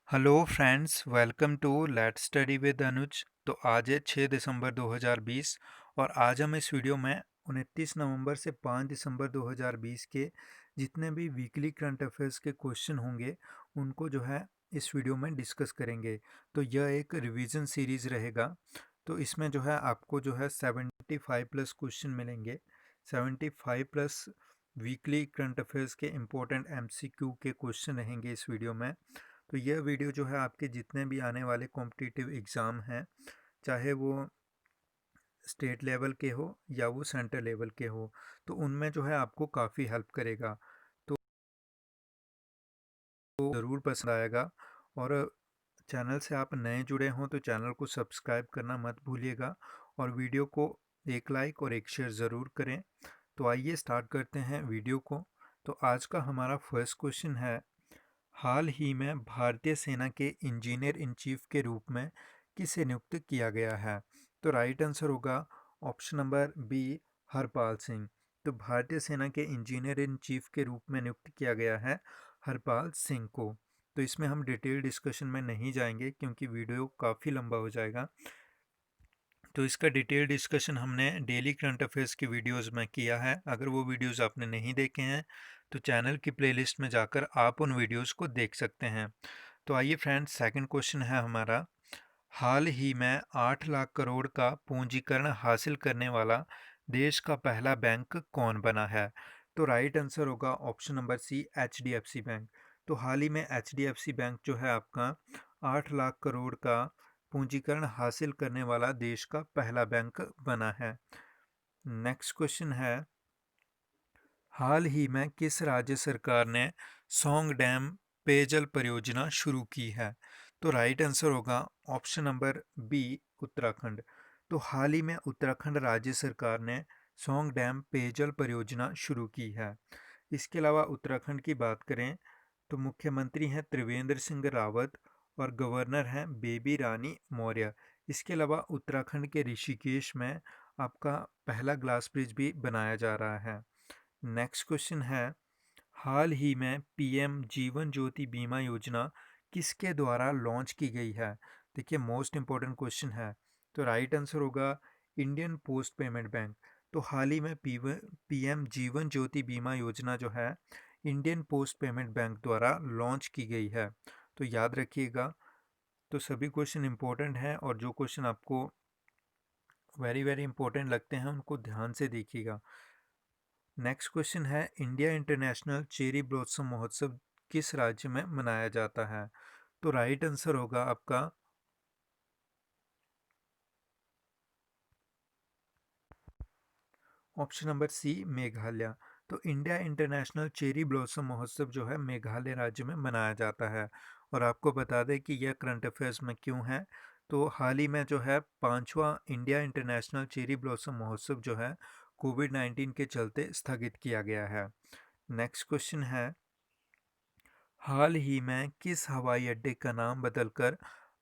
Hello friends, welcome to let's study with Anuj. तो आज है 6 दिसंबर 2020 और आज हम इस वीडियो में 29 नवंबर से 5 दिसंबर 2020 के जितने भी वीकली करंट अफेयर्स के क्वेश्चन होंगे उनको जो है इस वीडियो में डिस्कस करेंगे। तो यह एक रिवीजन सीरीज़ रहेगा। तो इसमें जो है आपको जो है 75 प्लस क्वेश्चन मिलेंगे। 75 प्लस वीकली करंट अफेयर्स के इम्पोर्टेंट एमसीक्यू के क्वेश्चन रहेंगे इस वीडियो में। तो यह वीडियो जो है आपके जितने भी आने वाले कॉम्पिटिटिव एग्ज़ाम हैं, चाहे वो स्टेट लेवल के हो या वो सेंटर लेवल के हो, तो उनमें जो है आपको काफ़ी हेल्प करेगा। तो ज़रूर पसंद आएगा। और चैनल से आप नए जुड़े हों तो चैनल को सब्सक्राइब करना मत भूलिएगा और वीडियो को एक लाइक और एक शेयर ज़रूर करें। तो आइए स्टार्ट करते हैं वीडियो को। तो आज का हमारा फर्स्ट क्वेश्चन है, हाल ही में भारतीय सेना के इंजीनियर इन चीफ के रूप में किसे नियुक्त किया गया है? तो राइट आंसर होगा option number B, Harpal Singh. तो भारतीय सेना के इंजीनियर इन चीफ के रूप में नियुक्त किया गया है हरपाल सिंह को। तो इसमें हम डिटेल डिस्कशन में नहीं जाएंगे क्योंकि वीडियो काफ़ी लंबा हो जाएगा। तो इसका डिटेल डिस्कशन हमने डेली करंट अफेयर्स की वीडियोस में किया है। अगर वो वीडियोस आपने नहीं देखे हैं तो चैनल की प्लेलिस्ट में जाकर आप उन वीडियोस को देख सकते हैं। तो आइए फ्रेंड्स, सेकंड क्वेश्चन है हमारा, हाल ही में 8 लाख करोड़ का पूंजीकरण हासिल करने वाला देश का पहला बैंक कौन बना है? तो राइट आंसर होगा option number C, HDFC bank. तो हाल ही में एचडीएफसी बैंक जो है आपका 8 लाख करोड़ का पूंजीकरण हासिल करने वाला देश का पहला बैंक बना है। नेक्स्ट क्वेश्चन है, हाल ही में किस राज्य सरकार ने सौंग डैम पेयजल परियोजना शुरू की है? तो राइट आंसर होगा ऑप्शन नंबर बी, उत्तराखंड। तो हाल ही में उत्तराखंड राज्य सरकार ने सौंग डैम पेयजल परियोजना शुरू की है। इसके अलावा उत्तराखंड की बात करें तो मुख्यमंत्री हैं त्रिवेंद्र सिंह रावत और गवर्नर हैं बेबी रानी मौर्य। इसके अलावा उत्तराखंड के ऋषिकेश में आपका पहला ग्लास ब्रिज भी बनाया जा रहा है। नेक्स्ट क्वेश्चन है, हाल ही में पीएम जीवन ज्योति बीमा योजना किसके द्वारा लॉन्च की गई है? देखिए, मोस्ट इम्पोर्टेंट क्वेश्चन है। तो राइट आंसर होगा इंडियन पोस्ट पेमेंट बैंक। तो हाल ही में पीएम जीवन ज्योति बीमा योजना जो है इंडियन पोस्ट पेमेंट बैंक द्वारा लॉन्च की गई है। तो याद रखिएगा। तो सभी क्वेश्चन इम्पोर्टेंट हैं और जो क्वेश्चन आपको वेरी वेरी इंपॉर्टेंट लगते हैं उनको ध्यान से देखिएगा। नेक्स्ट क्वेश्चन है, इंडिया इंटरनेशनल चेरी ब्लॉसम महोत्सव किस राज्य में मनाया जाता है? तो राइट आंसर होगा आपका ऑप्शन नंबर सी, मेघालय। तो इंडिया इंटरनेशनल चेरी ब्लॉसम महोत्सव जो है मेघालय राज्य में मनाया जाता है। और आपको बता दें कि यह करंट अफेयर्स में क्यों है। तो हाल ही में जो है पांचवा इंडिया इंटरनेशनल चेरी ब्लॉसम महोत्सव जो है कोविड-19 के चलते स्थगित किया गया है। नेक्स्ट क्वेश्चन है, हाल ही में किस हवाई अड्डे का नाम बदलकर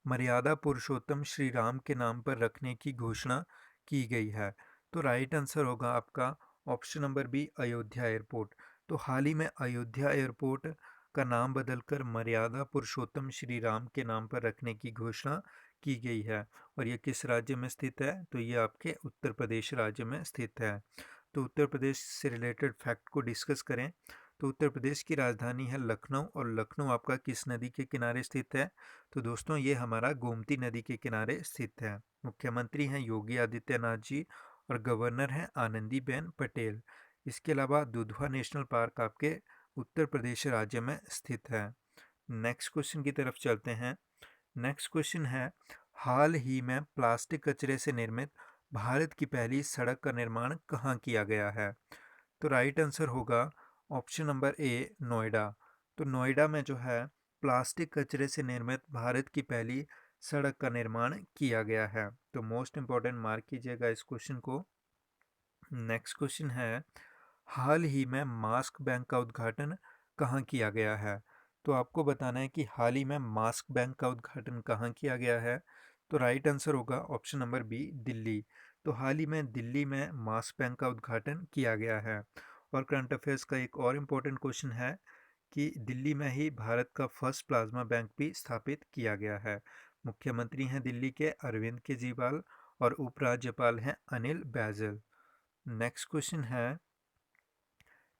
मर्यादा पुरुषोत्तम श्री राम के नाम पर रखने की घोषणा की गई है? तो राइट आंसर होगा आपका option number B, Ayodhya airport. तो हाल ही में अयोध्या एयरपोर्ट का नाम बदलकर मर्यादा पुरुषोत्तम श्री राम के नाम पर रखने की घोषणा की गई है। और ये किस राज्य में स्थित है? तो ये आपके उत्तर प्रदेश राज्य में स्थित है। तो उत्तर प्रदेश से रिलेटेड फैक्ट को डिस्कस करें तो उत्तर प्रदेश की राजधानी है लखनऊ और लखनऊ आपका किस नदी के किनारे स्थित है? तो दोस्तों ये हमारा गोमती नदी के किनारे स्थित है। मुख्यमंत्री हैं योगी आदित्यनाथ जी और गवर्नर हैं आनंदीबेन पटेल। इसके अलावा दुधवा नेशनल पार्क आपके उत्तर प्रदेश राज्य में स्थित है। नेक्स्ट क्वेश्चन की तरफ चलते हैं। नेक्स्ट क्वेश्चन है, हाल ही में प्लास्टिक कचरे से निर्मित भारत की पहली सड़क का निर्माण कहाँ किया गया है? तो राइट आंसर होगा ऑप्शन नंबर ए, नोएडा। तो नोएडा में जो है प्लास्टिक कचरे से निर्मित भारत की पहली सड़क का निर्माण किया गया है। तो मोस्ट इम्पॉर्टेंट मार्क कीजिएगा इस क्वेश्चन को। नेक्स्ट क्वेश्चन है, हाल ही में मास्क बैंक का उद्घाटन कहाँ किया गया है? तो आपको बताना है कि हाल ही में मास्क बैंक का उद्घाटन कहाँ किया गया है। तो राइट आंसर होगा ऑप्शन नंबर बी, दिल्ली। तो हाल ही में दिल्ली में मास्क बैंक का उद्घाटन किया गया है। और करंट अफेयर्स का एक और इम्पोर्टेंट क्वेश्चन है कि दिल्ली में ही भारत का फर्स्ट प्लाज्मा बैंक भी स्थापित किया गया है। मुख्यमंत्री हैं दिल्ली के अरविंद केजरीवाल और उपराज्यपाल हैं अनिल बैजल। नेक्स्ट क्वेश्चन है,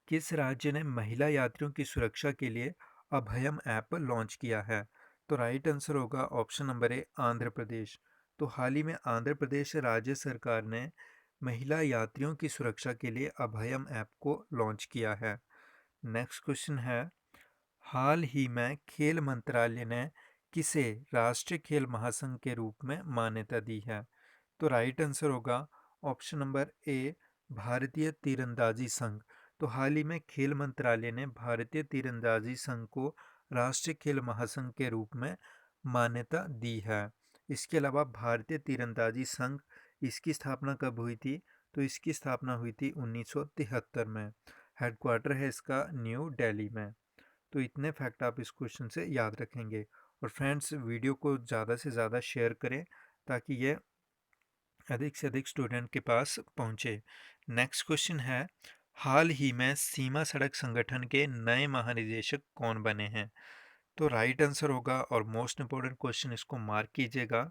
किस राज्य ने महिला यात्रियों की सुरक्षा के लिए अभयम ऐप लॉन्च किया है? तो राइट आंसर होगा ऑप्शन नंबर ए, आंध्र प्रदेश। तो हाल ही में आंध्र प्रदेश राज्य सरकार ने महिला यात्रियों की सुरक्षा के लिए अभयम ऐप को लॉन्च किया है। नेक्स्ट क्वेश्चन है, हाल ही में खेल मंत्रालय ने किसे राष्ट्रीय खेल महासंघ के रूप में मान्यता दी है? तो राइट आंसर होगा ऑप्शन नंबर ए, भारतीय तीरंदाजी संघ। तो हाल ही में खेल मंत्रालय ने भारतीय तीरंदाजी संघ को राष्ट्रीय खेल महासंघ के रूप में मान्यता दी है। इसके अलावा भारतीय तीरंदाजी संघ, इसकी स्थापना कब हुई थी? तो इसकी स्थापना हुई थी 1973 में। हेडक्वार्टर है इसका न्यू दिल्ली में। तो इतने फैक्ट आप इस क्वेश्चन से याद रखेंगे। और फ्रेंड्स, वीडियो को ज़्यादा से ज़्यादा शेयर करें ताकि ये अधिक से अधिक स्टूडेंट के पास पहुंचे। नेक्स्ट क्वेश्चन है, हाल ही में सीमा सड़क संगठन के नए महानिदेशक कौन बने हैं? तो राइट आंसर होगा, और मोस्ट इंपॉर्टेंट क्वेश्चन, इसको मार्क कीजिएगा।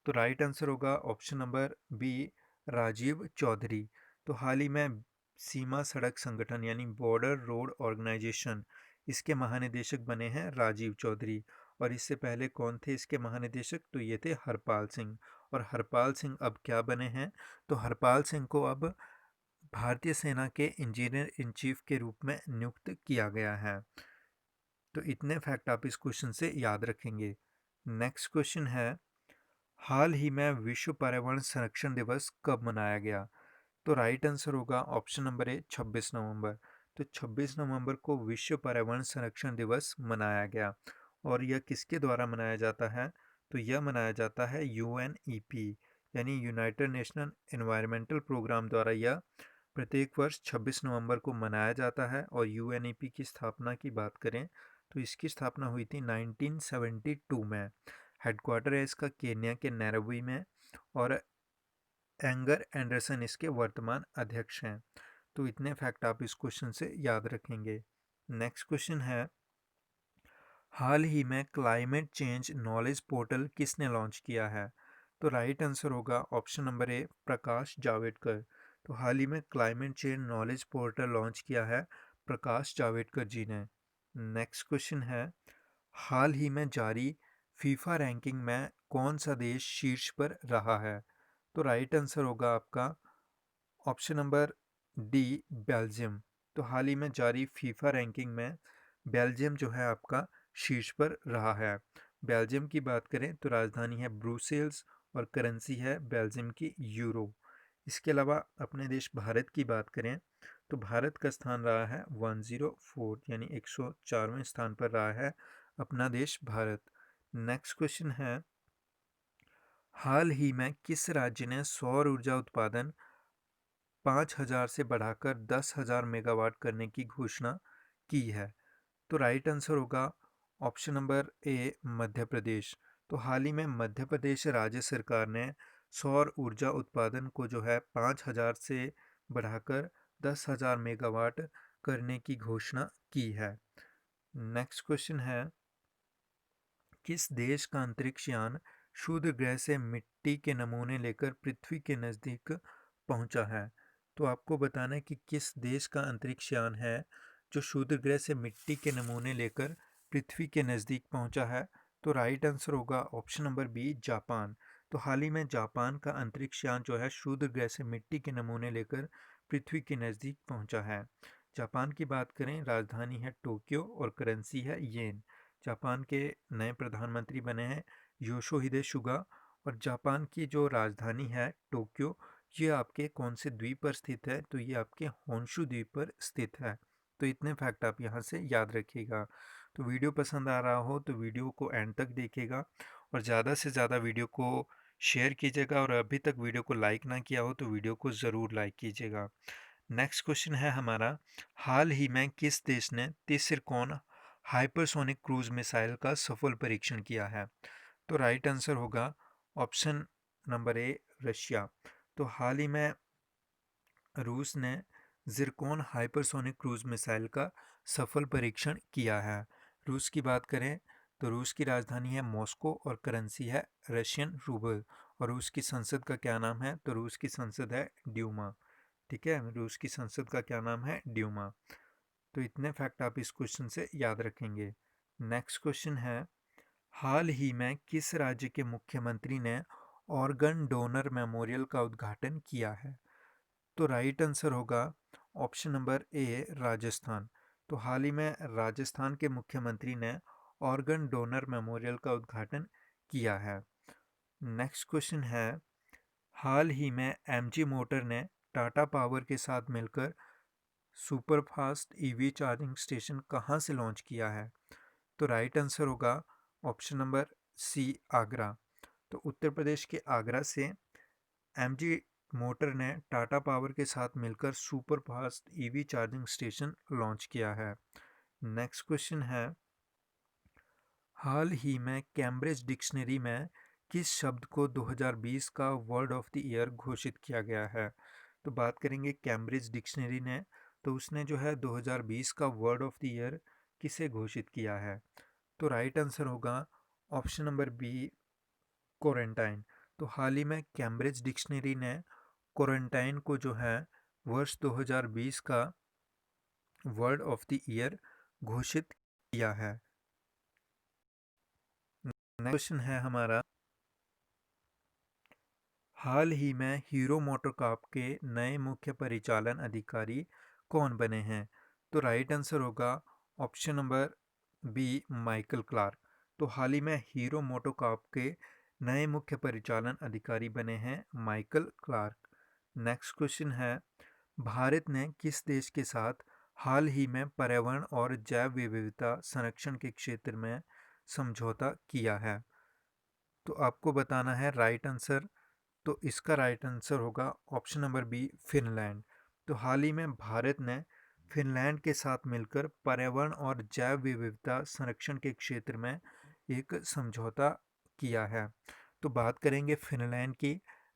तो राइट आंसर होगा option number B, Rajiv Chaudhary. तो हाल ही में सीमा सड़क संगठन यानी बॉर्डर रोड ऑर्गेनाइजेशन, इसके महानिदेशक बने हैं राजीव चौधरी। और इससे पहले कौन थे इसके महानिदेशक? तो ये थे हरपाल सिंह। और हरपाल सिंह अब क्या बने हैं? तो हरपाल सिंह को अब भारतीय सेना के इंजीनियर इन चीफ के रूप में नियुक्त किया गया है। तो इतने फैक्ट आप इस क्वेश्चन से याद रखेंगे। नेक्स्ट क्वेश्चन है, हाल ही में विश्व पर्यावरण संरक्षण दिवस कब मनाया गया? तो राइट आंसर होगा ऑप्शन नंबर ए, 26 नवंबर। तो 26 नवंबर को विश्व पर्यावरण संरक्षण दिवस मनाया गया। और यह किसके द्वारा मनाया जाता है? तो यह मनाया जाता है यूएनईपी यानी यूनाइटेड नेशनल एनवायरमेंटल प्रोग्राम द्वारा यह प्रत्येक वर्ष 26 नवंबर को मनाया जाता है। और यूएनईपी की स्थापना की बात करें तो इसकी स्थापना हुई थी 1972 में। हेडक्वार्टर है इसका केन्या के नैरोबी में। और एंगर एंडरसन इसके वर्तमान अध्यक्ष हैं। तो इतने फैक्ट आप इस क्वेश्चन से याद रखेंगे। नेक्स्ट क्वेश्चन है, हाल ही में क्लाइमेट चेंज नॉलेज पोर्टल किसने लॉन्च किया है? तो राइट आंसर होगा ऑप्शन नंबर ए, प्रकाश जावड़ेकर। तो हाल ही में climate change knowledge portal launch किया है प्रकाश जावड़ेकर जी ने। नेक्स्ट क्वेश्चन है, हाल ही में जारी फीफा रैंकिंग में कौन सा देश शीर्ष पर रहा है? तो राइट आंसर होगा आपका ऑप्शन नंबर डी, बेल्जियम। तो हाल ही में जारी फीफा रैंकिंग में बेल्जियम जो है आपका शीर्ष पर रहा है। बेल्जियम की बात करें तो राजधानी है ब्रुसेल्स और करेंसी है बेल्जियम की यूरो। इसके अलावा अपने देश भारत की बात करें तो भारत का स्थान रहा है 104 यानी 104वें स्थान पर रहा है अपना देश भारत। नेक्स्ट क्वेश्चन है, हाल ही में किस राज्य ने सौर ऊर्जा उत्पादन 5,000 से बढ़ाकर 10,000 मेगावाट करने की घोषणा की है? तो राइट आंसर होगा ऑप्शन नंबर ए, मध्य प्रदेश। तो हाल ही में मध्य प्रदेश राज्य सरकार ने सौर ऊर्जा उत्पादन को जो है 5,000 से बढ़ाकर 10,000 मेगावाट करने की घोषणा की है। नेक्स्ट क्वेश्चन है, किस देश का अंतरिक्ष यान क्षुद्र ग्रह से मिट्टी के नमूने लेकर पृथ्वी के नज़दीक पहुंचा है? तो आपको बताना है कि किस देश का अंतरिक्ष यान है जो क्षुद्र ग्रह से मिट्टी के नमूने लेकर पृथ्वी के नज़दीक पहुंचा है। तो राइट आंसर होगा ऑप्शन नंबर बी, जापान। तो हाल ही में जापान का अंतरिक्ष यान जो है क्षुद्र ग्रह से मिट्टी के नमूने लेकर पृथ्वी के नज़दीक पहुंचा है। जापान की बात करें, राजधानी है टोक्यो और करेंसी है येन। जापान के नए प्रधानमंत्री बने हैं योशिहिदे सुगा। और जापान की जो राजधानी है टोक्यो, ये आपके कौन से द्वीप पर स्थित है? तो ये आपके होंशु द्वीप पर स्थित है। तो इतने फैक्ट आप यहाँ से याद रखिएगा। तो वीडियो पसंद आ रहा हो तो वीडियो को एंड तक देखिएगा और ज़्यादा से ज़्यादा वीडियो को शेयर कीजिएगा। और अभी तक वीडियो को लाइक ना किया हो तो वीडियो को ज़रूर लाइक कीजिएगा। नेक्स्ट क्वेश्चन है हमारा, हाल ही में किस देश ने तिरकोन हाइपरसोनिक क्रूज मिसाइल का सफल परीक्षण किया है? तो राइट आंसर होगा ऑप्शन नंबर ए, रशिया। तो हाल ही में रूस ने जिरकोन हाइपरसोनिक क्रूज मिसाइल का सफल परीक्षण किया है। रूस की बात करें तो रूस की राजधानी है मॉस्को और करेंसी है रशियन रूबल। और रूस की संसद का क्या नाम है? तो रूस की संसद है ड्यूमा। ठीक है, रूस की संसद का क्या नाम है? ड्यूमा। तो इतने फैक्ट आप इस क्वेश्चन से याद रखेंगे। नेक्स्ट क्वेश्चन है, हाल ही में किस राज्य के मुख्यमंत्री ने ऑर्गन डोनर मेमोरियल का उद्घाटन किया है? तो राइट आंसर होगा ऑप्शन नंबर ए, राजस्थान। तो हाल ही में राजस्थान के मुख्यमंत्री ने ऑर्गन डोनर मेमोरियल का उद्घाटन किया है। नेक्स्ट क्वेश्चन है, हाल ही में एमजी मोटर ने टाटा पावर के साथ मिलकर सुपरफास्ट ईवी चार्जिंग स्टेशन कहाँ से लॉन्च किया है? तो राइट आंसर होगा ऑप्शन नंबर सी, आगरा। तो उत्तर प्रदेश के आगरा से एमजी मोटर ने टाटा पावर के साथ मिलकर super fast EV charging station launch किया है। नेक्स्ट क्वेश्चन है, हाल ही में कैम्ब्रिज डिक्शनरी में किस शब्द को 2020 का वर्ड ऑफ द ईयर घोषित किया गया है? तो बात करेंगे कैम्ब्रिज डिक्शनरी ने, तो उसने जो है 2020 का वर्ड ऑफ द ईयर किसे घोषित किया है? तो राइट आंसर होगा ऑप्शन नंबर बी, क्वारंटाइन। तो हाल ही में कैम्ब्रिज डिक्शनरी ने क्वारंटाइन को जो है वर्ष 2020 का वर्ड ऑफ द ईयर घोषित किया है। नेक्स्ट क्वेश्चन है हमारा, हाल ही में हीरो मोटोकॉर्प के नए मुख्य परिचालन अधिकारी कौन बने हैं? तो राइट आंसर होगा option number B, Michael Clarke. तो हाल ही में हीरो मोटोकॉर्प के नए मुख्य परिचालन अधिकारी बने हैं माइकल क्लार्क। नेक्स्ट क्वेश्चन है, भारत ने किस देश के साथ हाल ही में पर्यावरण और जैव विविधता संरक्षण के क्षेत्र में समझौता किया है? तो आपको बताना है राइट आंसर। तो इसका राइट आंसर होगा ऑप्शन नंबर बी, फिनलैंड। तो हाल ही में भारत ने फिनलैंड के साथ मिलकर पर्यावरण और जैव विविधता संरक्षण के क्षेत्र में एक समझौता किया है। तो बात करेंगे फिनलैंड की,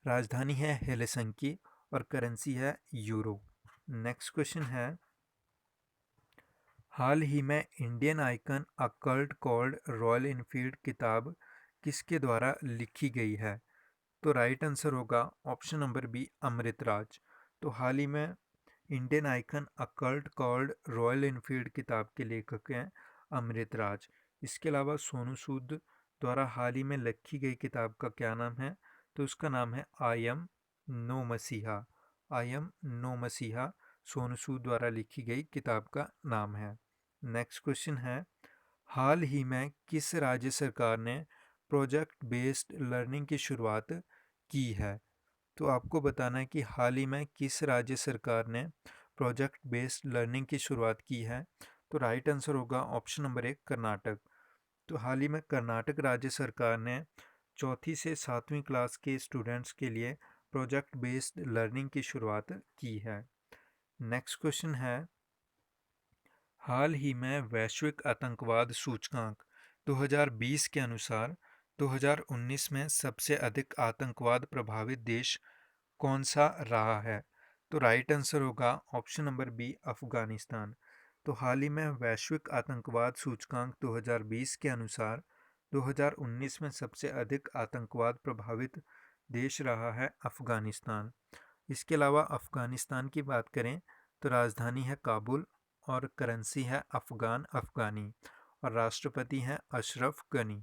राजधानी है हेलसिंकी और करेंसी है यूरो। नेक्स्ट क्वेश्चन है, हाल ही में Indian icon a cult called royal Enfield किताब किसके द्वारा लिखी गई है? तो राइट आंसर होगा ऑप्शन नंबर बी, अमृतराज। तो हाल ही में Indian icon a cult called royal Enfield किताब के लेखक हैं अमृतराज। इसके अलावा सोनू सूद द्वारा हाल ही में लिखी गई किताब का क्या नाम है? तो उसका नाम है आई एम नो मसीहा। आई एम नो मसीहा सोनू सूद द्वारा लिखी गई किताब का नाम है। नेक्स्ट क्वेश्चन है, हाल ही में किस राज्य सरकार ने प्रोजेक्ट बेस्ड लर्निंग की शुरुआत की है? तो आपको बताना है कि हाल ही में किस राज्य सरकार ने प्रोजेक्ट बेस्ड लर्निंग की शुरुआत की है? तो राइट आंसर होगा ऑप्शन नंबर एक, कर्नाटक। तो हाल ही में कर्नाटक राज्य सरकार ने चौथी से सातवीं क्लास के स्टूडेंट्स के लिए प्रोजेक्ट बेस्ड लर्निंग की शुरुआत की है। नेक्स्ट क्वेश्चन है, हाल ही में वैश्विक आतंकवाद सूचकांक 2020 के अनुसार 2019 में सबसे अधिक आतंकवाद प्रभावित देश कौन सा रहा है? तो राइट आंसर होगा ऑप्शन नंबर बी, अफगानिस्तान। तो हाल ही में वैश्विक आतंकवाद सूचकांक 2020 के अनुसार 2019 में सबसे अधिक आतंकवाद प्रभावित देश रहा है अफगानिस्तान। इसके अलावा अफगानिस्तान की बात करें तो राजधानी है काबुल और करेंसी है अफगान अफगानी और राष्ट्रपति हैं अशरफ गनी।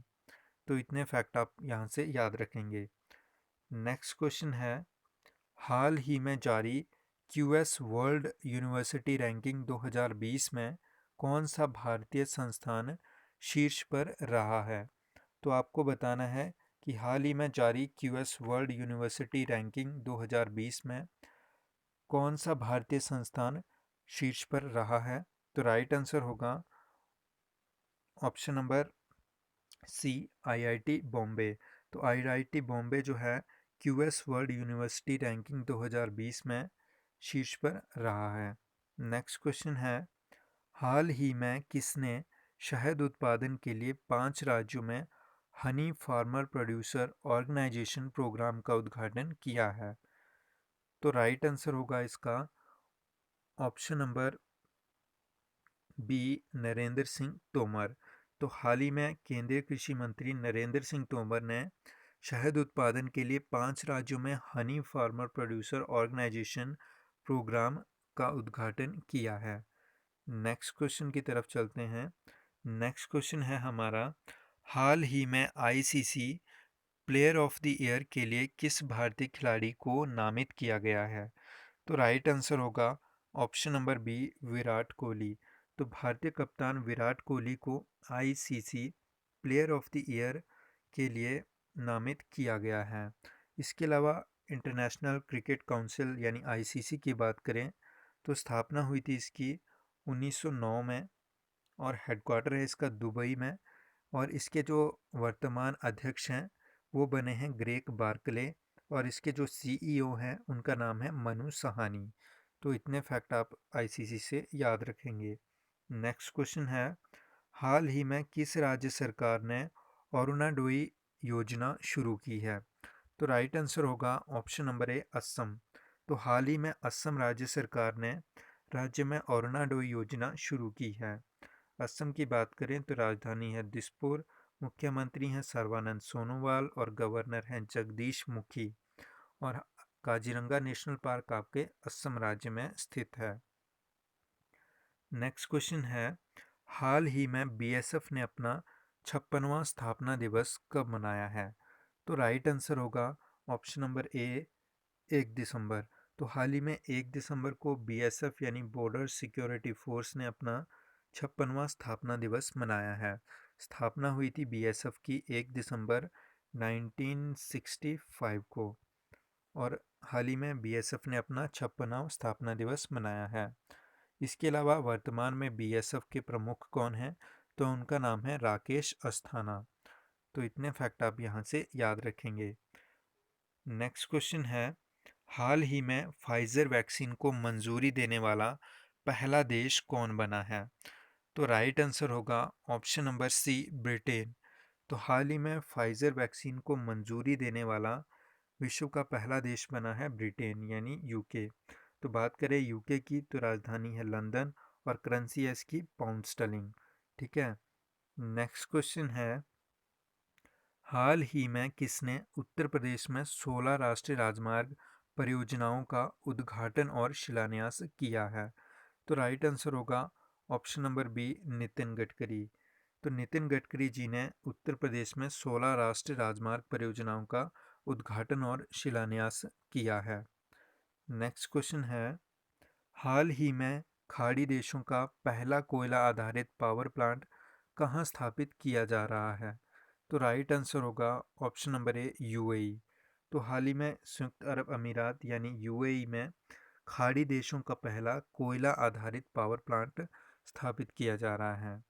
तो इतने फैक्ट आप यहाँ से याद रखेंगे। नेक्स्ट क्वेश्चन है, हाल ही में जारी क्यूएस वर्ल्ड यूनिवर्सिटी रैंकिंग 2020 में कौन सा भारतीय संस्थान शीर्ष पर रहा है? तो आपको बताना है कि हाल ही में जारी क्यूएस वर्ल्ड यूनिवर्सिटी रैंकिंग 2020 में कौन सा भारतीय संस्थान शीर्ष पर रहा है? तो राइट आंसर होगा option number C, IIT Bombay. तो आईआईटी बॉम्बे जो है क्यूएस वर्ल्ड यूनिवर्सिटी रैंकिंग 2020 में शीर्ष पर रहा है। नेक्स्ट क्वेश्चन है, हाल ही में किसने शहद उत्पादन के लिए 5 राज्यों में honey farmer producer organisation programme का उद्घाटन किया है? तो राइट आंसर होगा इसका option number B Narendra Singh Tomar. तो हाल ही में केंद्रीय कृषि मंत्री नरेंद्र सिंह तोमर ने शहद उत्पादन के लिए 5 राज्यों में honey farmer producer organisation programme का उद्घाटन किया है। नेक्स्ट क्वेश्चन की तरफ चलते हैं। नेक्स्ट क्वेश्चन है हमारा, हाल ही में ICC player of the year के लिए किस भारतीय खिलाड़ी को नामित किया गया है? तो राइट आंसर होगा option number B, Virat Kohli. तो भारतीय कप्तान विराट कोहली को ICC player of the year के लिए नामित किया गया है। इसके अलावा इंटरनेशनल क्रिकेट काउंसिल यानी आईसीसी की बात करें तो स्थापना हुई थी इसकी 1909 में और हेडक्वार्टर है इसका दुबई में। और इसके जो वर्तमान अध्यक्ष हैं वो बने हैं ग्रेग बार्कले और इसके जो सीईओ हैं उनका नाम है मनु सहानी। तो इतने फैक्ट आप आईसीसी से याद रखेंगे। नेक्स्ट क्वेश्चन है, हाल ही में किस राज्य सरकार ने अरुणाडोई योजना शुरू की है? तो राइट आंसर होगा ऑप्शन नंबर ए, असम। तो हाल ही में असम राज्य सरकार ने राज्य में अरुणाडोई योजना शुरू की है। असम की बात करें तो राजधानी है दिसपुर, मुख्यमंत्री हैं सर्बानंद सोनोवाल और गवर्नर हैं जगदीश मुखी। और काजीरंगा नेशनल पार्क आपके असम राज्य में स्थित है। नेक्स्ट क्वेश्चन है, हाल ही में बीएसएफ ने अपना 56वां स्थापना दिवस कब मनाया है? तो राइट आंसर होगा ऑप्शन नंबर ए, 1 दिसंबर। तो हाल ही में 1 दिसंबर को बीएसएफ यानी बॉर्डर सिक्योरिटी फोर्स ने अपना 56वां स्थापना दिवस मनाया है। स्थापना हुई थी बीएसएफ की 1 दिसंबर 1965 को और हाल ही में बीएसएफ ने अपना 56वां स्थापना दिवस मनाया है। इसके अलावा वर्तमान में बीएसएफ के प्रमुख कौन हैं? तो उनका नाम है राकेश अस्थाना। तो इतने फैक्ट आप यहाँ से याद रखेंगे। नेक्स्ट क्वेश्चन है, हाल ही में फाइजर वैक्सीन को मंजूरी देने वाला पहला देश कौन बना है? तो राइट आंसर होगा ऑप्शन नंबर सी, ब्रिटेन। तो हाल ही में फाइजर वैक्सीन को मंजूरी देने वाला विश्व का पहला देश बना है ब्रिटेन यानी यूके। तो बात करें यूके की तो राजधानी है लंदन और करेंसी है इसकी पाउंड स्टर्लिंग। ठीक है। नेक्स्ट क्वेश्चन है, हाल ही में किसने उत्तर प्रदेश में 16 राष्ट्रीय राजमार्ग परियोजनाओं का उद्घाटन और शिलान्यास किया है? तो राइट आंसर होगा option number B, Nitin Gadkari. तो नितिन गडकरी जी ने उत्तर प्रदेश में 16 राष्ट्रीय राजमार्ग परियोजनाओं का उद्घाटन और शिलान्यास किया है। नेक्स्ट क्वेश्चन है, हाल ही में खाड़ी देशों का पहला कोयला आधारित पावर प्लांट कहाँ स्थापित किया जा रहा है? तो राइट आंसर होगा ऑप्शन नंबर ए, यूएई। तो हाल ही में संयुक्त अरब अमीरात यानी यूएई में खाड़ी देशों का पहला कोयला आधारित पावर प्लांट स्थापित किया जा रहा है।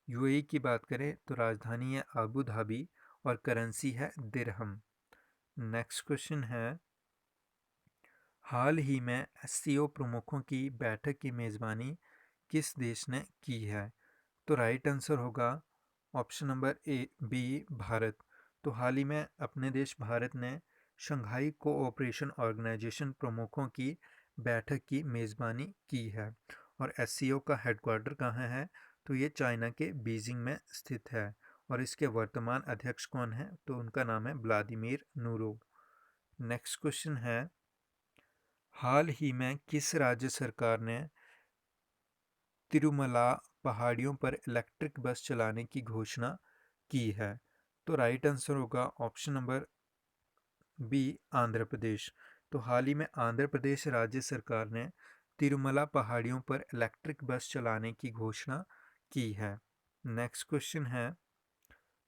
यूएई की बात करें तो राजधानी है अबू धाबी और करेंसी है दिरहम। नेक्स्ट क्वेश्चन है, हाल ही में एससीओ प्रमुखों की बैठक की मेज़बानी किस देश ने की है? तो राइट आंसर होगा option number A, B, Bharat. तो हाल ही में अपने देश भारत ने शंघाई कोऑपरेशन ऑर्गेनाइजेशन प्रमुखों की बैठक की मेज़बानी की है। और एससीओ का हेडक्वार्टर कहाँ है? तो ये चाइना के बीजिंग में स्थित है। और इसके वर्तमान अध्यक्ष कौन है? तो उनका नाम है व्लादिमीर नूरो। नेक्स्ट क्वेश्चन है, हाल ही में किस राज्य सरकार ने तिरुमला पहाड़ियों पर इलेक्ट्रिक बस चलाने की घोषणा की है? तो राइट आंसर होगा option number B, Andhra Pradesh. तो हाल ही में आंध्र प्रदेश राज्य सरकार ने तिरुमला पहाड़ियों पर इलेक्ट्रिक बस चलाने की घोषणा की है। नेक्स्ट क्वेश्चन है,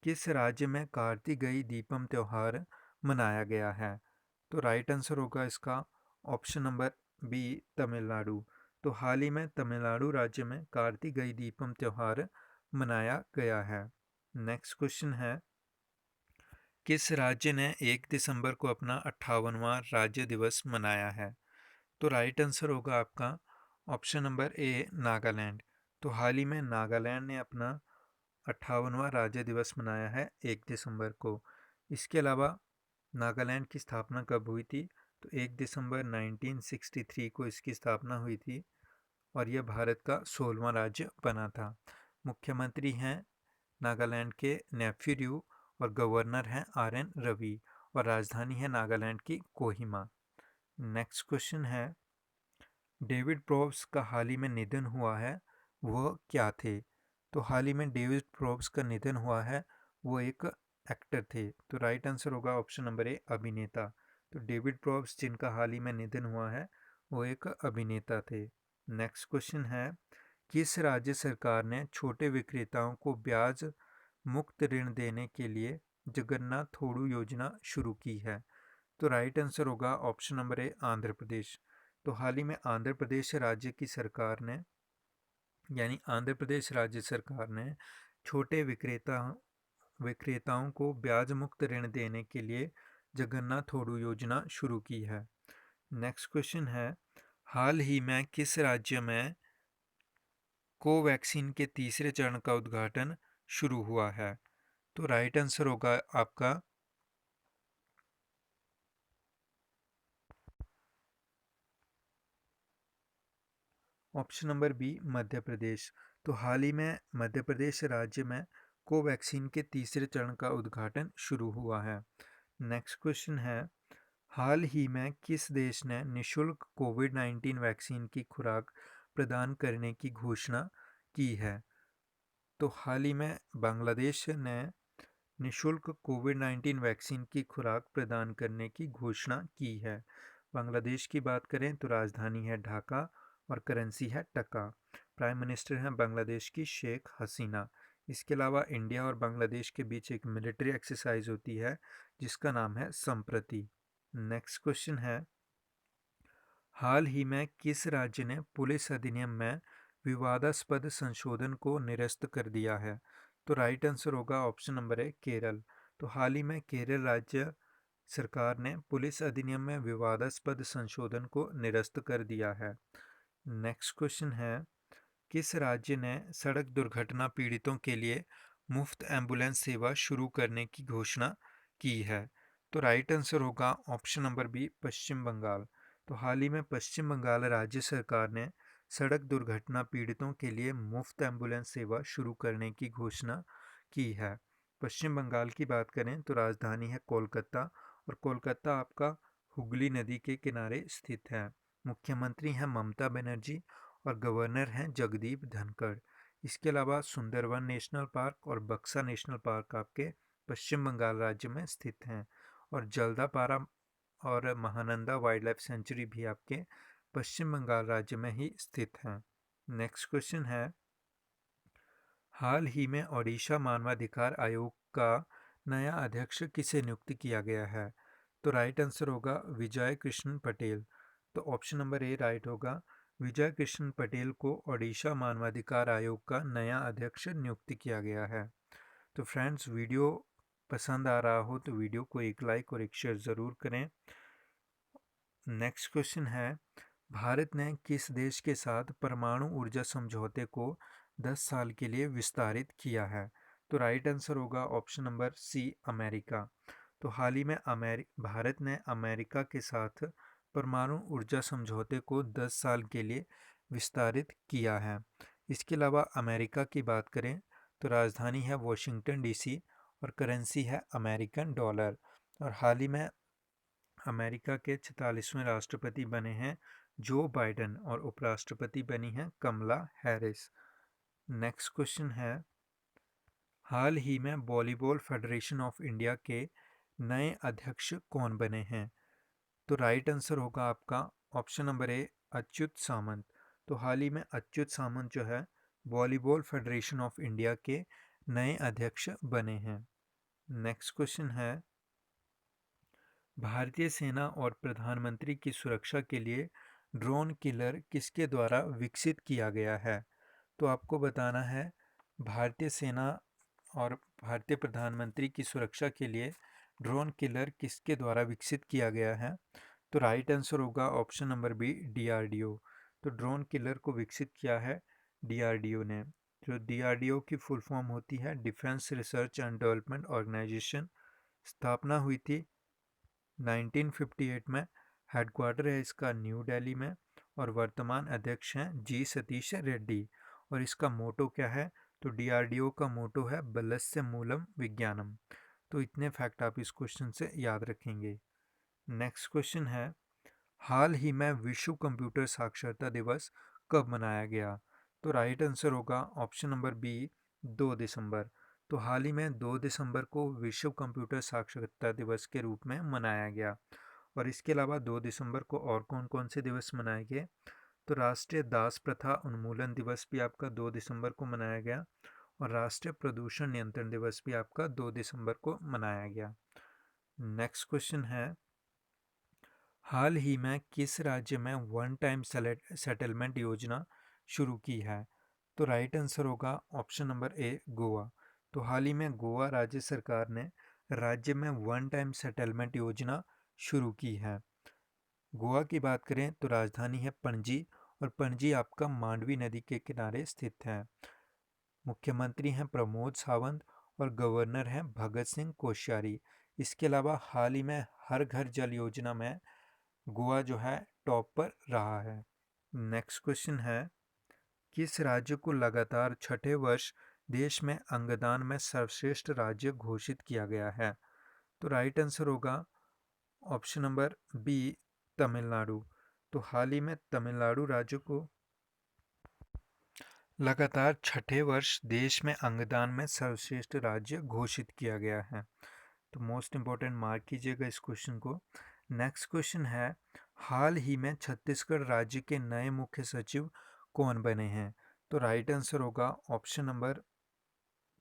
किस राज्य में कार्तिकेय दीपम त्यौहार मनाया गया है? तो राइट आंसर होगा इसका ऑप्शन नंबर बी, तमिलनाडु। तो हाल ही में तमिलनाडु राज्य में कार्तिकेय दीपम त्यौहार मनाया गया है। नेक्स्ट क्वेश्चन है, किस राज्य ने 1 दिसंबर को अपना 58वां राज्य दिवस मनाया है? तो राइट आंसर होगा आपका ऑप्शन नंबर ए, नागालैंड। तो हाल ही में नागालैंड ने अपना 58वां राज्य दिवस मनाया है 1 दिसंबर को। इसके अलावा नागालैंड की स्थापना कब हुई थी? तो 1 दिसंबर 1963 को इसकी स्थापना हुई थी और यह भारत का 16वां राज्य बना था। मुख्यमंत्री हैं नागालैंड के नेफ्यू और गवर्नर हैं RN रवि और राजधानी है नागालैंड की कोहिमा। नेक्स्ट क्वेश्चन है, डेविड प्रोव्स का हाल ही में निधन हुआ है, वह क्या थे? तो हाल ही में डेविड प्रोव्स का निधन हुआ है, वो एक एक्टर थे। तो राइट आंसर होगा ऑप्शन नंबर ए, अभिनेता। तो डेविड प्रोव्स जिनका हाल ही में निधन हुआ है, वो एक अभिनेता थे। नेक्स्ट क्वेश्चन है, किस राज्य सरकार ने छोटे विक्रेताओं को ब्याज मुक्त ऋण देने के लिए जगन्नाथ थोड़ू योजना शुरू की है? तो राइट आंसर होगा ऑप्शन नंबर ए, आंध्र प्रदेश। तो हाल ही में आंध्र प्रदेश राज्य की सरकार ने, यानी आंध्र प्रदेश राज्य सरकार ने छोटे विक्रेताओं को ब्याज मुक्त ऋण देने के लिए जगन्नाथ थोड़ू योजना शुरू की है। नेक्स्ट क्वेश्चन है, हाल ही में किस राज्य में कोवैक्सीन के तीसरे चरण का उद्घाटन शुरू हुआ है? तो राइट आंसर होगा आपका option number B, Madhya Pradesh. तो हाल ही में मध्य प्रदेश राज्य में कोवैक्सीन के तीसरे चरण का उद्घाटन शुरू हुआ है। नेक्स्ट क्वेश्चन है, हाल ही में किस देश ने निशुल्क कोविड-19 वैक्सीन की खुराक प्रदान करने की घोषणा की है? तो हाल ही में बांग्लादेश ने निशुल्क कोविड-19 वैक्सीन की खुराक प्रदान करने की घोषणा की है। बांग्लादेश की बात करें तो राजधानी है ढाका और करेंसी है टका। प्राइम मिनिस्टर हैं बांग्लादेश की शेख हसीना। इसके अलावा इंडिया और बांग्लादेश के बीच एक मिलिट्री एक्सरसाइज होती है जिसका नाम है संप्रति। नेक्स्ट क्वेश्चन है, हाल ही में किस राज्य ने पुलिस अधिनियम में विवादास्पद संशोधन को निरस्त कर दिया है? तो राइट आंसर होगा ऑप्शन नंबर ए, केरल। तो हाल ही में केरल राज्य सरकार ने पुलिस अधिनियम में विवादास्पद संशोधन को निरस्त कर दिया है। नेक्स्ट क्वेश्चन है, किस राज्य ने सड़क दुर्घटना पीड़ितों के लिए मुफ्त एम्बुलेंस सेवा शुरू करने की घोषणा की है? तो राइट आंसर होगा ऑप्शन नंबर बी, पश्चिम बंगाल। तो हाल ही में पश्चिम बंगाल राज्य सरकार ने सड़क दुर्घटना पीड़ितों के लिए मुफ्त एम्बुलेंस सेवा शुरू करने की घोषणा की है। पश्चिम बंगाल की बात करें तो राजधानी है कोलकाता और कोलकाता आपका हुगली नदी के किनारे स्थित है। मुख्यमंत्री हैं ममता बनर्जी और गवर्नर हैं जगदीप धनखड़। इसके अलावा सुंदरवन नेशनल पार्क और बक्सा नेशनल पार्क आपके पश्चिम बंगाल राज्य में स्थित हैं और जल्दापारा और महानंदा वाइल्ड लाइफ सेंचुरी भी आपके पश्चिम बंगाल राज्य में ही स्थित हैं। नेक्स्ट क्वेश्चन है, हाल ही में ओडिशा मानवाधिकार आयोग का नया अध्यक्ष किसे नियुक्त किया गया है? तो राइट आंसर होगा विजय कृष्ण पटेल। तो ऑप्शन नंबर ए राइट होगा, विजय कृष्ण पटेल को ओडिशा मानवाधिकार आयोग का नया अध्यक्ष नियुक्त किया गया है। तो फ्रेंड्स, वीडियो पसंद आ रहा हो तो वीडियो को एक लाइक और एक शेयर ज़रूर करें। नेक्स्ट क्वेश्चन है, भारत ने किस देश के साथ परमाणु ऊर्जा समझौते को 10 साल के लिए विस्तारित किया है? तो राइट आंसर होगा ऑप्शन नंबर सी, अमेरिका। तो हाल ही में भारत ने अमेरिका के साथ परमाणु ऊर्जा समझौते को 10 साल के लिए विस्तारित किया है। इसके अलावा अमेरिका की बात करें तो राजधानी है वॉशिंगटन DC और करेंसी है अमेरिकन डॉलर। और हाल ही में अमेरिका के 46वें राष्ट्रपति बने हैं जो बाइडेन और उपराष्ट्रपति बनी हैं कमला हैरिस। नेक्स्ट क्वेश्चन है, हाल ही में वॉलीबॉल फेडरेशन ऑफ इंडिया के नए अध्यक्ष कौन बने हैं? तो राइट आंसर होगा आपका ऑप्शन नंबर ए, अच्युत सामंत। तो हाल ही में अच्युत सामंत जो है वॉलीबॉल फेडरेशन ऑफ इंडिया के नए अध्यक्ष बने हैं। नेक्स्ट क्वेश्चन है, भारतीय सेना और प्रधानमंत्री की सुरक्षा के लिए ड्रोन किलर किसके द्वारा विकसित किया गया है? तो आपको बताना है, भारतीय सेना और भारतीय प्रधानमंत्री की सुरक्षा के लिए ड्रोन किलर किसके द्वारा विकसित किया गया है? तो राइट आंसर होगा ऑप्शन नंबर बी, DRDO। तो ड्रोन किलर को विकसित किया है DRDO ने। जो DRDO की फुल फॉर्म होती है defence research and development organisation. स्थापना हुई थी 1958 में। हेडक्वार्टर है इसका न्यू दिल्ली में और वर्तमान अध्यक्ष हैं जी सतीश रेड्डी। और इसका मोटो क्या है? तो डीआरडीओ का मोटो है बलस्य मूलम विज्ञानम। तो इतने फैक्ट आप इस क्वेश्चन से याद रखेंगे। नेक्स्ट क्वेश्चन है, हाल ही में विश्व कंप्यूटर साक्षरता दिवस कब मनाया गया? तो राइट आंसर होगा ऑप्शन नंबर बी, 2 दिसंबर। तो हाल ही में 2 दिसंबर को विश्व कंप्यूटर साक्षरता दिवस के रूप में मनाया गया। और इसके अलावा 2 दिसंबर को और कौन कौन से दिवस मनाए गए? तो राष्ट्रीय दास प्रथा उन्मूलन दिवस भी आपका 2 दिसंबर को मनाया गया। और राष्ट्रीय प्रदूषण नियंत्रण दिवस भी आपका 2 दिसंबर को मनाया गया। नेक्स्ट क्वेश्चन है, हाल ही में किस राज्य में वन टाइम सेटलमेंट योजना शुरू की है? तो राइट आंसर होगा ऑप्शन नंबर ए, गोवा। तो हाल ही में गोवा राज्य सरकार ने राज्य में वन टाइम सेटलमेंट योजना शुरू की है। गोवा की बात करें तो राजधानी है पणजी, और पणजी आपका मांडवी नदी के किनारे स्थित है। मुख्यमंत्री हैं प्रमोद सावंत और गवर्नर हैं भगत सिंह कोश्यारी। इसके अलावा हाल ही में हर घर जल योजना में गोवा जो है टॉप पर रहा है। नेक्स्ट क्वेश्चन है, किस राज्य को लगातार छठे वर्ष देश में अंगदान में सर्वश्रेष्ठ राज्य घोषित किया गया है? तो राइट आंसर होगा ऑप्शन नंबर बी, तमिलनाडु। तो हाल ही में तमिलनाडु राज्य को लगातार छठे वर्ष देश में अंगदान में सर्वश्रेष्ठ राज्य घोषित किया गया है। तो मोस्ट इम्पोर्टेंट मार्क कीजिएगा इस क्वेश्चन को। नेक्स्ट क्वेश्चन है, हाल ही में छत्तीसगढ़ राज्य के नए मुख्य सचिव कौन बने हैं? तो राइट आंसर होगा option number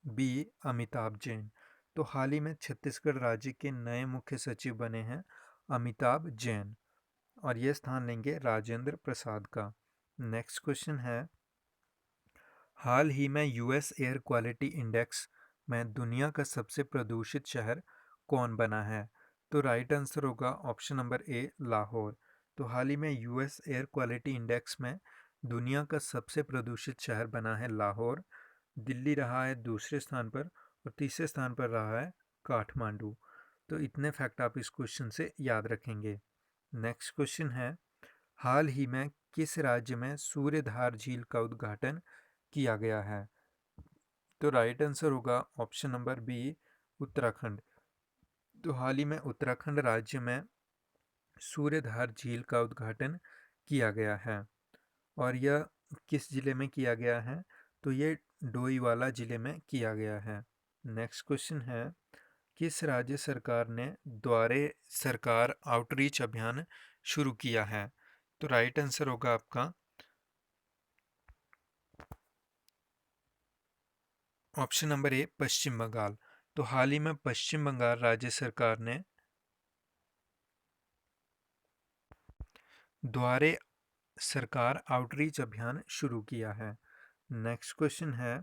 B, Amitabh Jain. तो हाल ही में छत्तीसगढ़ राज्य के नए मुख्य सचिव बने हैं अमिताभ जैन, और ये स्थान लेंगे राजेंद्र प्रसाद का। नेक्स्ट क्वेश्चन है, हाल ही में यूएस एयर क्वालिटी इंडेक्स में दुनिया का सबसे प्रदूषित शहर कौन बना है? तो राइट आंसर होगा ऑप्शन नंबर ए, लाहौर। तो हाल ही में यूएस एयर क्वालिटी इंडेक्स में दुनिया का सबसे प्रदूषित शहर बना है लाहौर। दिल्ली रहा है दूसरे स्थान पर, और तीसरे स्थान पर रहा है काठमांडू। तो इतने फैक्ट आप इस क्वेश्चन से याद रखेंगे। नेक्स्ट क्वेश्चन है, हाल ही में किस राज्य में सूर्यधार झील का उद्घाटन किया गया है? तो राइट आंसर होगा ऑप्शन नंबर बी, उत्तराखंड। तो हाल ही में उत्तराखंड राज्य में सूर्यधार झील का उद्घाटन किया गया है। और यह किस जिले में किया गया है? तो ये डोईवाला जिले में किया गया है। नेक्स्ट क्वेश्चन है, किस राज्य सरकार ने द्वारे सरकार आउटरीच अभियान शुरू किया है? तो राइट आंसर होगा आपका ऑप्शन नंबर ए, पश्चिम बंगाल। तो हाल ही में पश्चिम बंगाल राज्य सरकार ने द्वारे सरकार आउटरीच अभियान शुरू किया है। नेक्स्ट क्वेश्चन है,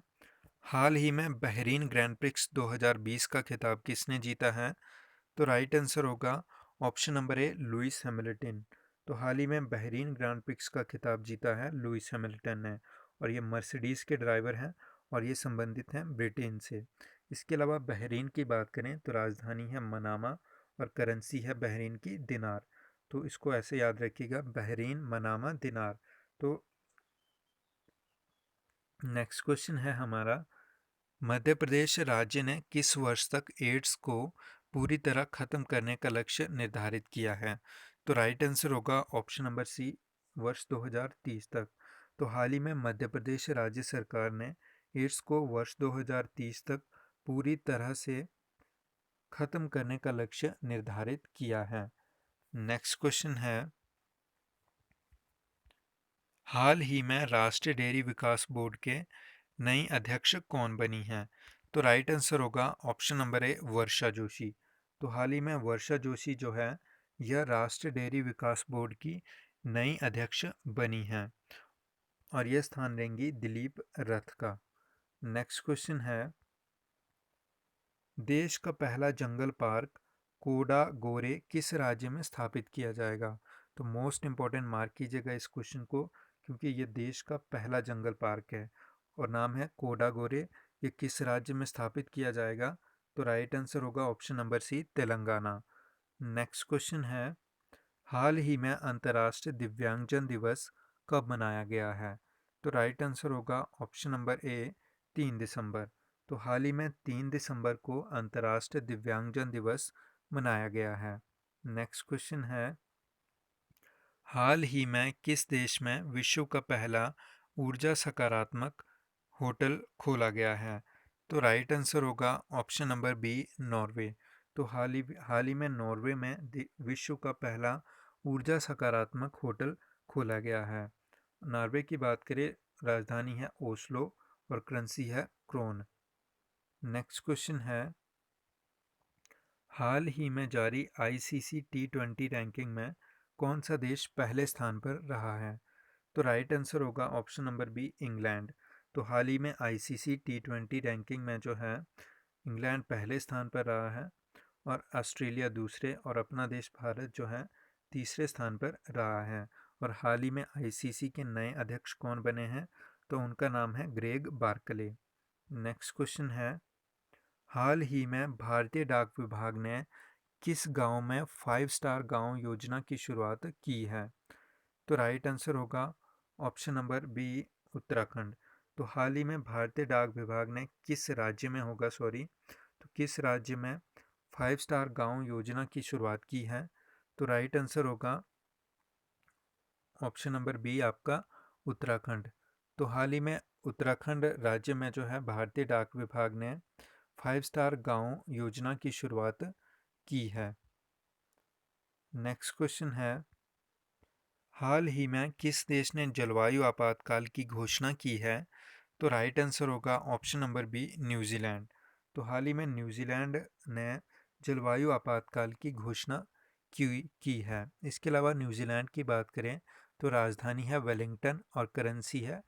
हाल ही में बहरीन ग्रैंड प्रिक्स 2020 का खिताब किसने जीता है? तो राइट आंसर होगा ऑप्शन नंबर ए, लुइस हैमिल्टन। तो हाल ही में बहरीन ग्रैंड प्रिक्स का खिताब जीता है लुइस हैमिल्टन ने, और ये मर्सिडीज़ के ड्राइवर हैं, और ये संबंधित हैं ब्रिटेन से। इसके अलावा बहरीन की बात करें तो राजधानी है मनामा, और करेंसी है बहरीन की दिनार। तो इसको ऐसे याद रखिएगा, बहरीन, मनामा, दिनार। तो नेक्स्ट क्वेश्चन है हमारा, मध्य प्रदेश राज्य ने किस वर्ष तक एड्स को पूरी तरह खत्म करने का लक्ष्य निर्धारित किया है? तो राइट आंसर होगा ऑप्शन नंबर सी, वर्ष 2030 तक। तो हाल ही में मध्य प्रदेश राज्य सरकार ने एड्स को वर्ष 2030 तक पूरी तरह से खत्म करने का लक्ष्य निर्धारित किया है। नेक्स्ट क्वेश्चन है, हाल ही में राष्ट्रीय डेयरी विकास बोर्ड के नई अध्यक्ष कौन बनी हैं? तो राइट आंसर होगा ऑप्शन नंबर ए, वर्षा जोशी। तो हाल ही में वर्षा जोशी जो है यह राष्ट्रीय डेयरी विकास बोर्ड की नई अध्यक्ष बनी हैं, और यह स्थान लेंगी दिलीप रथ का। नेक्स्ट क्वेश्चन है, देश का पहला जंगल पार्क कोडा गोरे किस राज्य में स्थापित किया जाएगा? तो मोस्ट इम्पॉर्टेंट मार्क कीजिएगा इस क्वेश्चन को, क्योंकि ये देश का पहला जंगल पार्क है और नाम है कोडा गोरे। ये किस राज्य में स्थापित किया जाएगा? तो राइट आंसर होगा option number C, Telangana. Next question है, हाल ही में अंतर्राष्ट्रीय दिव्यांगजन दिवस कब मनाया गया है? तो राइट आंसर होगा ऑप्शन नंबर ए 3 दिसंबर। तो हाल ही में 3 दिसंबर को अंतर्राष्ट्रीय दिव्यांगजन दिवस मनाया गया है। नेक्स्ट क्वेश्चन है, हाल ही में किस देश में विश्व का पहला ऊर्जा सकारात्मक होटल खोला गया है? तो राइट आंसर होगा ऑप्शन नंबर बी नॉर्वे। तो हाल ही में नॉर्वे में विश्व का पहला ऊर्जा सकारात्मक होटल खोला गया है। नॉर्वे की बात करें, राजधानी है ओस्लो और करेंसी है क्रोन। नेक्स्ट क्वेश्चन है, हाल ही में जारी आईसीसी टी20 रैंकिंग में कौन सा देश पहले स्थान पर रहा है? तो राइट आंसर होगा ऑप्शन नंबर बी इंग्लैंड। तो हाल ही में आईसीसी टी20 रैंकिंग में जो है इंग्लैंड पहले स्थान पर रहा है और ऑस्ट्रेलिया दूसरे और अपना देश भारत जो है तीसरे स्थान पर रहा है। और हाल ही में आईसीसी के नए अध्यक्ष कौन बने हैं? तो उनका नाम है ग्रेग बार्कले। नेक्स्ट क्वेश्चन है, हाल ही में भारतीय डाक विभाग ने किस गांव में 5 स्टार गांव योजना की शुरुआत की है? तो राइट आंसर होगा ऑप्शन नंबर बी उत्तराखंड। तो हाल ही में भारतीय डाक विभाग ने किस राज्य में होगा सॉरी तो किस राज्य में 5 स्टार गांव योजना की शुरुआत की है? तो राइट आंसर होगा ऑप्शन नंबर बी आपका उत्तराखंड। तो हाल ही में उत्तराखंड राज्य में जो है भारतीय डाक विभाग ने 5 स्टार गांव योजना की शुरुआत की है। नेक्स्ट क्वेश्चन है, हाल ही में किस देश ने जलवायु आपातकाल की घोषणा की है? तो राइट आंसर होगा ऑप्शन नंबर बी न्यूजीलैंड। तो हाल ही में न्यूजीलैंड ने जलवायु आपातकाल की घोषणा की है। इसके अलावा न्यूजीलैंड की बात करें तो राजधानी है वेलिंगटन और करेंसी है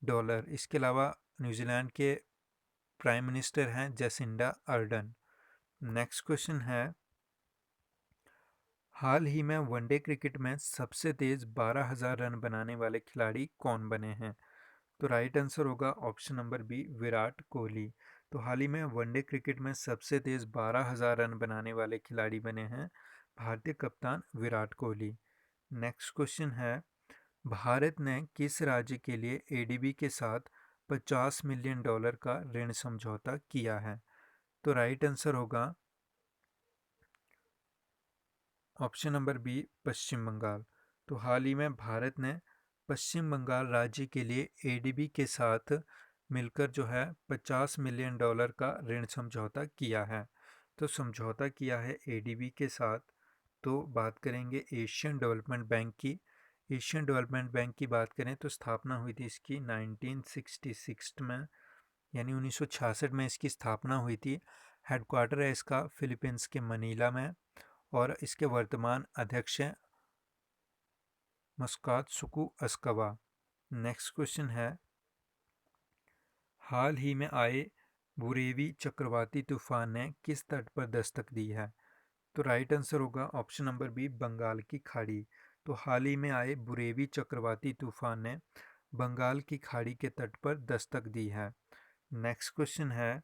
डॉलर। इसके अलावा न्यूजीलैंड के प्राइम मिनिस्टर हैं जेसिंडा अर्डन। नेक्स्ट क्वेश्चन है, हाल ही में वनडे क्रिकेट में सबसे तेज 12,000 रन बनाने वाले खिलाड़ी कौन बने हैं? तो राइट आंसर होगा option number B Virat Kohli. तो हाल ही में वनडे क्रिकेट में सबसे तेज 12,000 रन बनाने वाले खिलाड़ी बने हैं भारतीय कप्तान विराट कोहली। नेक्स्ट क्वेश्चन है, भारत ने किस राज्य के लिए एडीबी के साथ $50 मिलियन का ऋण समझौता किया है? तो राइट आंसर होगा ऑप्शन नंबर बी पश्चिम बंगाल। तो हाल ही में भारत ने पश्चिम बंगाल राज्य के लिए एडीबी के साथ मिलकर जो है $50 मिलियन का ऋण समझौता किया है। तो समझौता किया है एडीबी के साथ। तो बात करेंगे एशियन डेवलपमेंट बैंक की। एशियन डेवलपमेंट बैंक की बात करें तो स्थापना हुई थी इसकी 1966 में, यानी 1966 में इसकी स्थापना हुई थी। हेडक्वार्टर है इसका फिलीपींस के मनीला में और इसके वर्तमान अध्यक्ष हैं मस्कात सुकू अस्कवा। नेक्स्ट क्वेश्चन है, हाल ही में आए बुरेवी चक्रवाती तूफान ने किस तट पर दस्तक दी है? तो राइट आंसर होगा ऑप्शन नंबर बी बंगाल की खाड़ी। तो हाल ही में आए बुरेवी चक्रवाती तूफान ने बंगाल की खाड़ी के तट पर दस्तक दी है। नेक्स्ट क्वेश्चन है,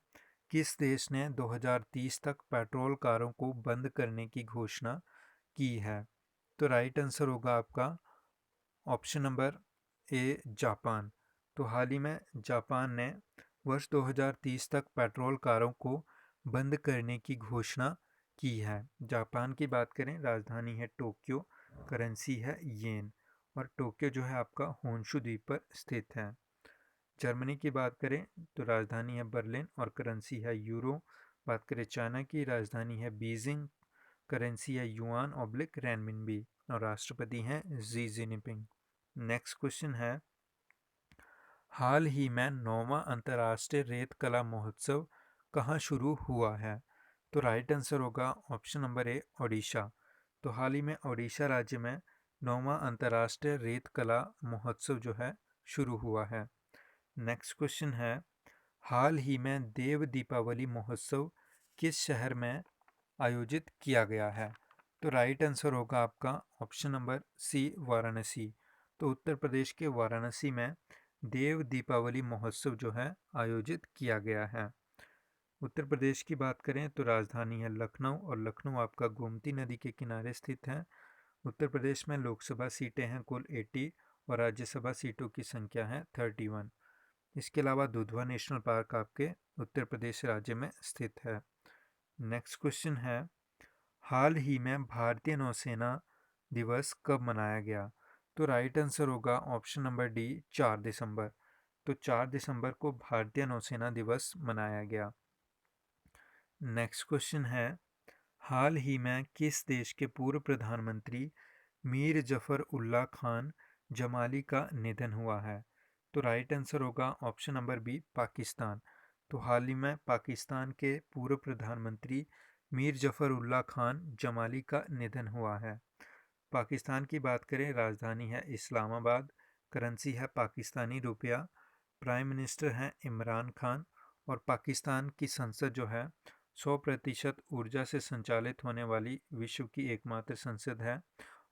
किस देश ने 2030 तक पेट्रोल कारों को बंद करने की घोषणा की है? तो राइट आंसर होगा आपका ऑप्शन नंबर ए जापान। तो हाल ही में जापान ने वर्ष 2030 तक पेट्रोल कारों को बंद करने की घोषणा की है। जापान की बात करें, राजधानी है टोक्यो, करेंसी है येन और टोक्यो जो है आपका होन्शु द्वीप पर स्थित है। जर्मनी की बात करें तो राजधानी है बर्लिन और करेंसी है यूरो। बात करें चाइना की, राजधानी है बीजिंग, करेंसी है युआन ऑब्लिक रेनमिनबी और राष्ट्रपति हैं जी जिनपिंग। नेक्स्ट क्वेश्चन है, हाल ही में 9वां अंतर्राष्ट्रीय रेत कला महोत्सव कहाँ शुरू हुआ है? तो राइट आंसर होगा ऑप्शन नंबर ए ओडिशा। तो हाल ही में ओडिशा राज्य में 9वां अंतर्राष्ट्रीय रेत कला महोत्सव जो है शुरू हुआ है। नेक्स्ट क्वेश्चन है, हाल ही में देव दीपावली महोत्सव किस शहर में आयोजित किया गया है? तो राइट आंसर होगा आपका ऑप्शन नंबर सी वाराणसी। तो उत्तर प्रदेश के वाराणसी में देव दीपावली महोत्सव जो है आयोजित किया गया है। उत्तर प्रदेश की बात करें तो राजधानी है लखनऊ और लखनऊ आपका गोमती नदी के किनारे स्थित है। उत्तर प्रदेश में लोकसभा सीटें हैं कुल 80 और राज्यसभा सीटों की संख्या है 31। इसके अलावा दुधवा नेशनल पार्क आपके उत्तर प्रदेश राज्य में स्थित है। नेक्स्ट क्वेश्चन है, हाल ही में भारतीय नौसेना दिवस कब मनाया गया? तो राइट आंसर होगा ऑप्शन नंबर डी, 4 दिसंबर। तो 4 दिसंबर को भारतीय नौसेना दिवस मनाया गया। नेक्स्ट क्वेश्चन है, हाल ही में किस देश के पूर्व प्रधानमंत्री मीर जफर उल्लाह खान जमाली का निधन हुआ है? तो राइट आंसर होगा ऑप्शन नंबर बी, पाकिस्तान। तो हाल ही में पाकिस्तान के पूर्व प्रधानमंत्री मीर जफर उल्लाह खान जमाली का निधन हुआ है। पाकिस्तान की बात करें, राजधानी है इस्लामाबाद, करेंसी है पाकिस्तानी रुपया, प्राइम मिनिस्टर हैं इमरान खान, और पाकिस्तान की संसद जो है 100% ऊर्जा से संचालित होने वाली विश्व की एकमात्र संसद है।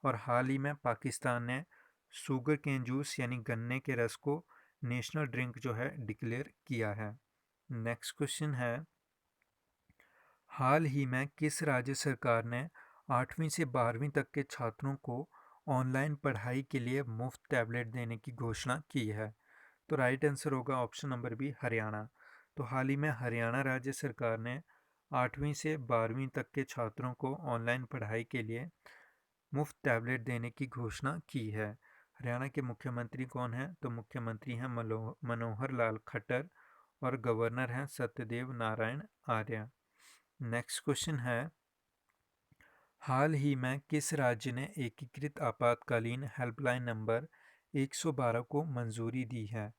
और हाल ही में पाकिस्तान ने शुगर केन जूस यानी गन्ने के रस को नेशनल ड्रिंक जो है डिक्लेयर किया है। नेक्स्ट क्वेश्चन है, हाल ही में किस राज्य सरकार ने 8वीं से 12वीं तक के छात्रों को ऑनलाइन पढ़ाई के लिए मुफ्त टैबलेट देने की घोषणा की है? तो राइट आंसर होगा ऑप्शन नंबर बी, हरियाणा। तो हाल ही में हरियाणा राज्य सरकार ने 8वीं से 12वीं तक के छात्रों को ऑनलाइन पढ़ाई के लिए मुफ्त टैबलेट देने की घोषणा की है। हरियाणा के मुख्यमंत्री कौन हैं? तो मुख्यमंत्री हैं मनोहर लाल खट्टर, और गवर्नर हैं सत्यदेव नारायण आर्य। नेक्स्ट क्वेश्चन है, हाल ही में किस राज्य ने एकीकृत आपातकालीन हेल्पलाइन नंबर 112 को मंजूरी दी है?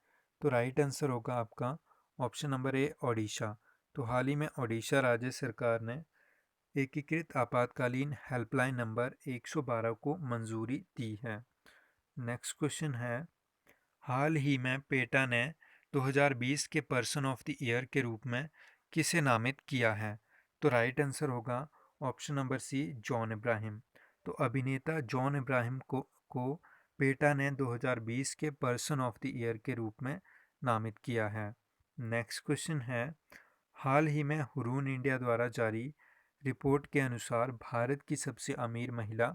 तो राइट आंसर होगा आपका ऑप्शन नंबर ए, ओडिशा। तो हाल ही में ओडिशा राज्य सरकार ने एकीकृत आपातकालीन हेल्पलाइन नंबर 112 को मंजूरी दी है। नेक्स्ट क्वेश्चन है, हाल ही में पेटा ने 2020 के पर्सन ऑफ द ईयर के रूप में किसे नामित किया है? तो राइट आंसर होगा option number C, John Ibrahim. तो अभिनेता जॉन इब्राहिम को पेटा ने 2020 के पर्सन ऑफ द ईयर के रूप में नामित किया है। नेक्स्ट क्वेश्चन है, हाल ही में हुरून इंडिया द्वारा जारी रिपोर्ट के अनुसार भारत की सबसे अमीर महिला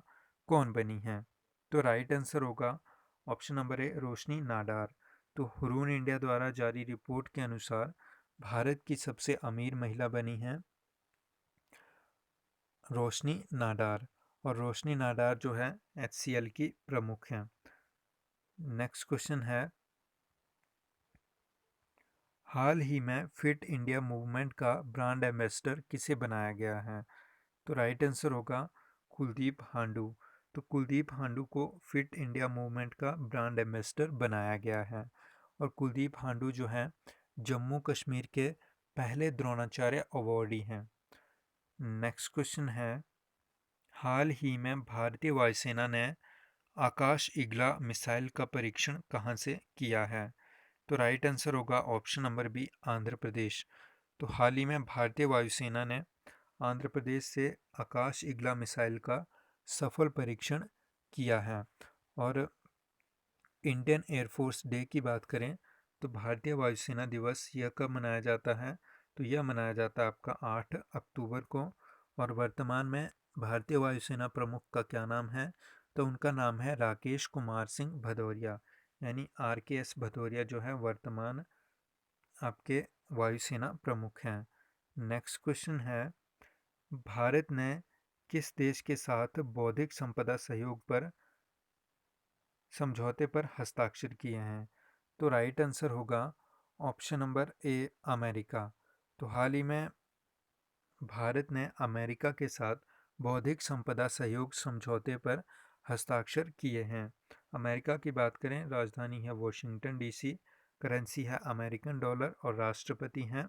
कौन बनी है? तो राइट आंसर होगा ऑप्शन नंबर ए, रोशनी नाडार। तो हुरून इंडिया द्वारा जारी रिपोर्ट के अनुसार भारत की सबसे अमीर महिला बनी है रोशनी नाडार, और रोशनी नाडार जो है HCL की प्रमुख हैं। नेक्स्ट क्वेश्चन है, हाल ही में फिट इंडिया मूवमेंट का ब्रांड एम्बेसडर किसे बनाया गया है? तो राइट आंसर होगा कुलदीप हांडू। तो कुलदीप हांडू को फिट इंडिया मूवमेंट का ब्रांड एम्बेसडर बनाया गया है। और कुलदीप हांडू जो है जम्मू कश्मीर के पहले द्रोणाचार्य अवॉर्डी हैं। नेक्स्ट क्वेश्चन है, हाल ही में भारतीय वायुसेना ने आकाश ईगला मिसाइल का परीक्षण कहाँ से किया है? तो राइट आंसर होगा option number B, Andhra Pradesh. तो हाल ही में भारतीय वायुसेना ने आंध्र प्रदेश से आकाश ईगला मिसाइल का सफल परीक्षण किया है। और इंडियन एयरफोर्स डे की बात करें तो भारतीय वायुसेना दिवस यह कब मनाया जाता है? तो यह मनाया जाता है आपका 8 अक्टूबर को। और वर्तमान में भारतीय वायुसेना प्रमुख का क्या नाम है? तो उनका नाम है राकेश कुमार सिंह भदौरिया, यानी RKS भदौरिया जो है वर्तमान आपके वायुसेना प्रमुख हैं। नेक्स्ट क्वेश्चन है, भारत ने किस देश के साथ बौद्धिक संपदा सहयोग पर समझौते पर हस्ताक्षर किए हैं? तो राइट आंसर होगा ऑप्शन नंबर ए, अमेरिका। तो हाल ही में भारत ने अमेरिका के साथ बौद्धिक संपदा सहयोग समझौते पर हस्ताक्षर किए हैं। अमेरिका की बात करें, राजधानी है वॉशिंगटन DC, करेंसी है अमेरिकन डॉलर, और राष्ट्रपति हैं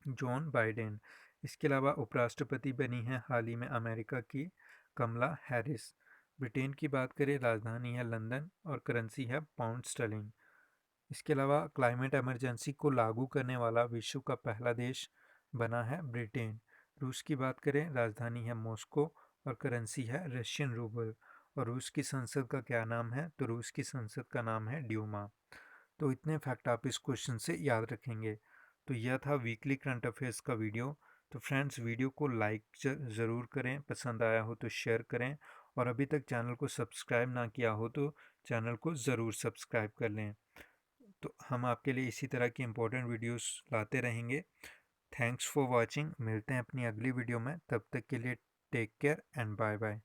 जॉन बाइडेन। इसके अलावा उपराष्ट्रपति बनी हैं हाल ही में अमेरिका की कमला हैरिस। ब्रिटेन की बात करें, राजधानी है लंदन, और करेंसी है पाउंड स्टर्लिंग। इसके अलावा क्लाइमेट इमरजेंसी को लागू करने वाला विश्व का पहला देश बना है ब्रिटेन। रूस की बात करें, राजधानी है मॉस्को, और करेंसी है रशियन रूबल। और रूस की संसद का क्या नाम है? तो रूस की संसद का नाम है ड्यूमा। तो इतने फैक्ट आप इस क्वेश्चन से याद रखेंगे। तो यह था वीकली करंट अफेयर्स का वीडियो। तो फ्रेंड्स, वीडियो को लाइक ज़रूर करें, पसंद आया हो तो शेयर करें, और अभी तक चैनल को सब्सक्राइब ना किया हो तो चैनल को ज़रूर सब्सक्राइब कर लें। तो हम आपके लिए इसी तरह की इम्पोर्टेंट वीडियोस लाते रहेंगे। Thanks for watching. मिलते हैं अपनी अगली वीडियो में, तब तक के लिए take care and bye bye.